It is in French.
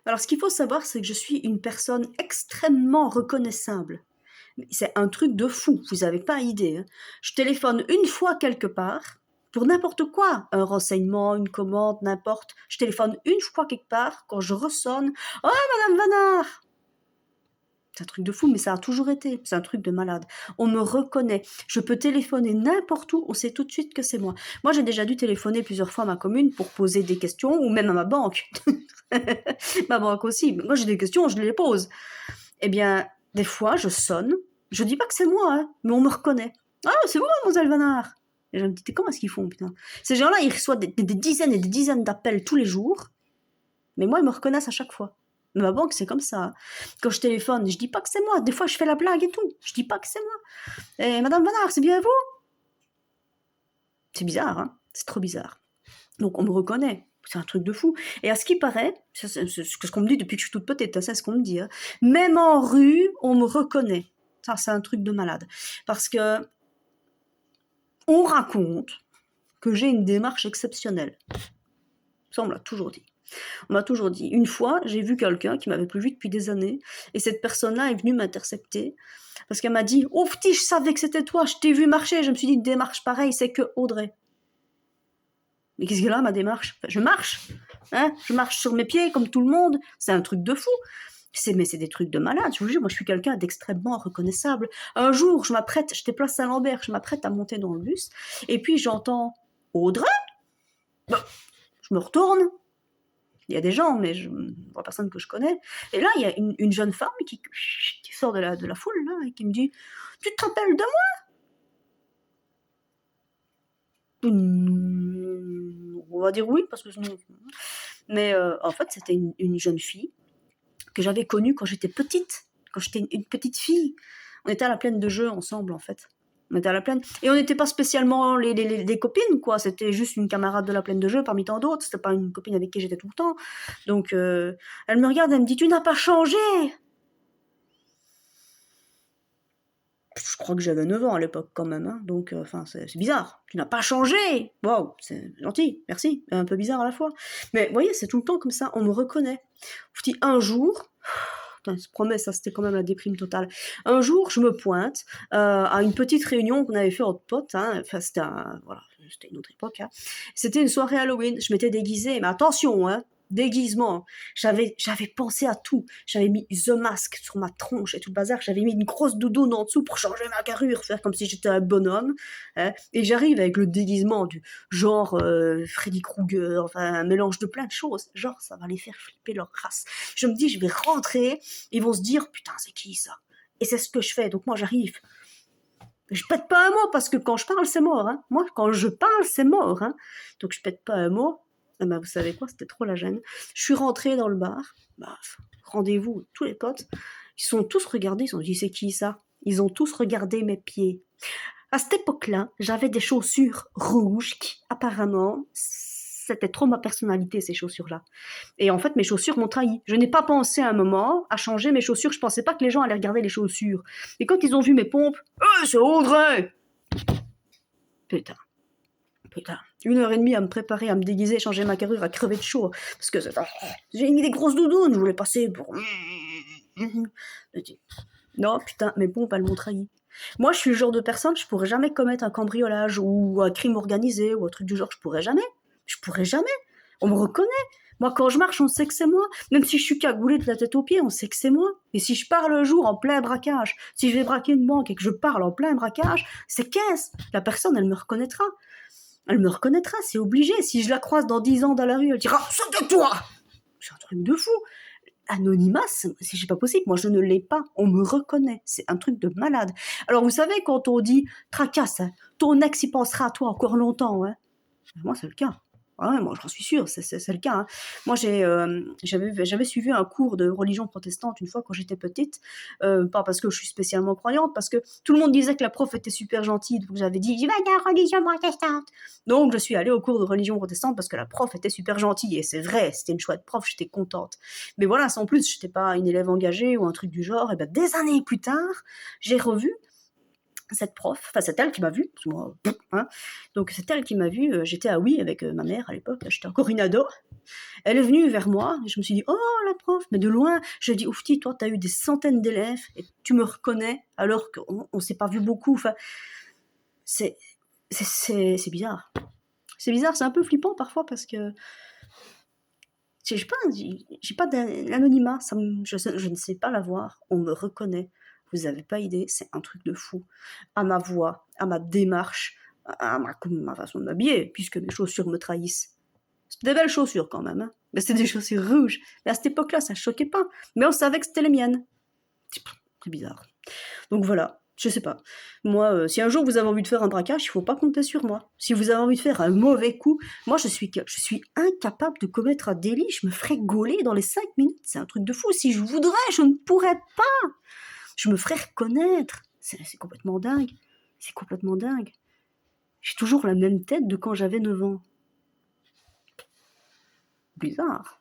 Alors, ce qu'il faut savoir, c'est que je suis une personne extrêmement reconnaissable. C'est un truc de fou, vous n'avez pas idée. Hein. Je téléphone une fois quelque part, pour n'importe quoi, un renseignement, une commande, n'importe. Je téléphone une fois quelque part, quand je ressonne, « Oh, Madame Vanard !» C'est un truc de fou, mais ça a toujours été. C'est un truc de malade. On me reconnaît. Je peux téléphoner n'importe où, on sait tout de suite que c'est moi. Moi, j'ai déjà dû téléphoner plusieurs fois à ma commune pour poser des questions, ou même à ma banque. Ma banque aussi. Moi, j'ai des questions, je les pose. Eh bien, des fois, je sonne. Je dis pas que c'est moi, hein, mais on me reconnaît. Ah, c'est vous, mademoiselle Vanard. Et je me dis, comment est-ce qu'ils font, putain? Ces gens-là, ils reçoivent des dizaines et des dizaines d'appels tous les jours, mais moi, ils me reconnaissent à chaque fois. Mais ma banque, c'est comme ça. Quand je téléphone, je dis pas que c'est moi. Des fois, je fais la blague et tout. Je dis pas que c'est moi. Et Madame Vanard, c'est bien vous? C'est bizarre, hein? C'est trop bizarre. Donc, on me reconnaît. C'est un truc de fou. Et à ce qui paraît, c'est ce qu'on me dit depuis que je suis toute petite, c'est ce qu'on me dit. Hein. Même en rue, on me reconnaît. Ça, c'est un truc de malade. Parce que on raconte que j'ai une démarche exceptionnelle. Ça, on me l'a toujours dit. On m'a toujours dit. Une fois, j'ai vu quelqu'un qui m'avait plus vu depuis des années, et cette personne-là est venue m'intercepter, parce qu'elle m'a dit « Oh, petit, je savais que c'était toi, je t'ai vu marcher. » Je me suis dit « Une démarche pareille, c'est que Audrey. » Mais qu'est-ce que là, ma démarche? Enfin, je marche. Hein, je marche sur mes pieds, comme tout le monde. C'est un truc de fou. Mais c'est des trucs de malade. Je vous jure, moi, je suis quelqu'un d'extrêmement reconnaissable. Un jour, j'étais place Saint-Lambert, je m'apprête à monter dans le bus, et puis j'entends « Audrey ?» Je me retourne. Il y a des gens, mais je ne vois personne que je connais. Et là, il y a une jeune femme qui sort de la foule, là, et qui me dit « Tu te rappelles de moi ?» On va dire oui, parce que sinon... Mais en fait, c'était une jeune fille que j'avais connue quand j'étais petite, quand j'étais une petite fille. On était à la plaine de jeu ensemble, en fait. On était à la plaine. Et on n'était pas spécialement des copines, quoi. C'était juste une camarade de la plaine de jeu parmi tant d'autres. C'était pas une copine avec qui j'étais tout le temps. Donc, elle me regarde, elle me dit « Tu n'as pas changé !» Je crois que j'avais 9 ans à l'époque, quand même. Hein. Donc, c'est bizarre. « Tu n'as pas changé !» Waouh, c'est gentil, merci. Un peu bizarre à la fois. Mais, vous voyez, c'est tout le temps comme ça. On me reconnaît. Je dis, un jour... Putain, je promets, ça c'était quand même la déprime totale. Un jour, je me pointe à une petite réunion qu'on avait fait entre potes. Hein. Enfin, c'était une autre époque. Hein. C'était une soirée Halloween. Je m'étais déguisée, mais attention, hein, déguisement. J'avais pensé à tout. J'avais mis The Mask sur ma tronche et tout le bazar. J'avais mis une grosse doudoune en dessous pour changer ma carrure, faire comme si j'étais un bonhomme. Hein. Et j'arrive avec le déguisement du genre Freddy Krueger, enfin un mélange de plein de choses. Genre, ça va les faire flipper leur race. Je me dis, je vais rentrer, ils vont se dire, putain, c'est qui ça? Et c'est ce que je fais. Donc moi, j'arrive. Je pète pas un mot, parce que quand je parle, c'est mort. Hein. Moi, quand je parle, c'est mort. Hein. Donc je pète pas un mot. Eh ben, vous savez quoi, c'était trop la gêne. Je suis rentrée dans le bar. Rendez-vous, tous les potes. Ils sont tous regardés, ils se sont dit, c'est qui ça? Ils ont tous regardé mes pieds. À cette époque-là, j'avais des chaussures rouges qui, apparemment, c'était trop ma personnalité, ces chaussures-là. Et en fait, mes chaussures m'ont trahi. Je n'ai pas pensé à un moment à changer mes chaussures. Je pensais pas que les gens allaient regarder les chaussures. Et quand ils ont vu mes pompes, « c'est Audrey !» Putain. 1h30 à me préparer, à me déguiser, changer ma carrure, à crever de chaud. Parce que j'ai mis des grosses doudounes, je voulais passer pour... Non, putain, mes pompes, elles m'ont trahi. Moi, je suis le genre de personne, je pourrais jamais commettre un cambriolage ou un crime organisé ou un truc du genre, je pourrais jamais. On me reconnaît. Moi, quand je marche, on sait que c'est moi. Même si je suis cagoulée de la tête aux pieds, on sait que c'est moi. Et si je parle un jour en plein braquage, si je vais braquer une banque et que je parle en plein braquage, c'est qu'est-ce? La personne, elle me reconnaîtra. Elle me reconnaîtra, c'est obligé. Si je la croise dans 10 ans dans la rue, elle dira « C'est toi !» C'est un truc de fou. Anonymat, c'est pas possible. Moi, je ne l'ai pas. On me reconnaît. C'est un truc de malade. Alors, vous savez, quand on dit « Tracasse, hein, ton ex, il pensera à toi encore longtemps. Hein. » Moi, c'est le cas. Ah ouais, moi, j'en suis sûre, c'est le cas. Hein. Moi, j'avais suivi un cours de religion protestante une fois quand j'étais petite. Pas parce que je suis spécialement croyante, parce que tout le monde disait que la prof était super gentille. Donc, j'avais dit « Je vais à la religion protestante. » Donc, je suis allée au cours de religion protestante parce que la prof était super gentille. Et c'est vrai, c'était une chouette prof, j'étais contente. Mais voilà, sans plus, j'étais pas une élève engagée ou un truc du genre. Et ben, des années plus tard, j'ai revu cette prof, enfin c'est elle qui m'a vue, hein. Donc c'est elle qui m'a vue, j'étais à Oui avec ma mère à l'époque, j'étais encore une ado, Elle est venue vers moi, et je me suis dit, oh la prof, mais de loin, je dis, oufti, toi, t'as eu des centaines d'élèves, et tu me reconnais, alors qu'on s'est pas vu beaucoup, enfin, c'est bizarre. C'est bizarre, c'est un peu flippant parfois, parce que, je sais pas, j'ai pas d'anonymat, je ne sais pas l'avoir, on me reconnaît. Vous avez pas idée, c'est un truc de fou. À ma voix, à ma démarche, à ma façon de m'habiller, puisque mes chaussures me trahissent. C'était des belles chaussures quand même, hein. Mais c'était des chaussures rouges. Mais à cette époque-là, ça choquait pas. Mais on savait que c'était les miennes. C'est bizarre. Donc voilà, je sais pas. Moi, si un jour vous avez envie de faire un braquage, il faut pas compter sur moi. Si vous avez envie de faire un mauvais coup, moi je suis incapable de commettre un délit. Je me ferais gauler dans les 5 minutes. C'est un truc de fou. Si je voudrais, je ne pourrais pas. Je me ferais reconnaître. C'est complètement dingue. C'est complètement dingue. J'ai toujours la même tête de quand j'avais 9 ans. Bizarre.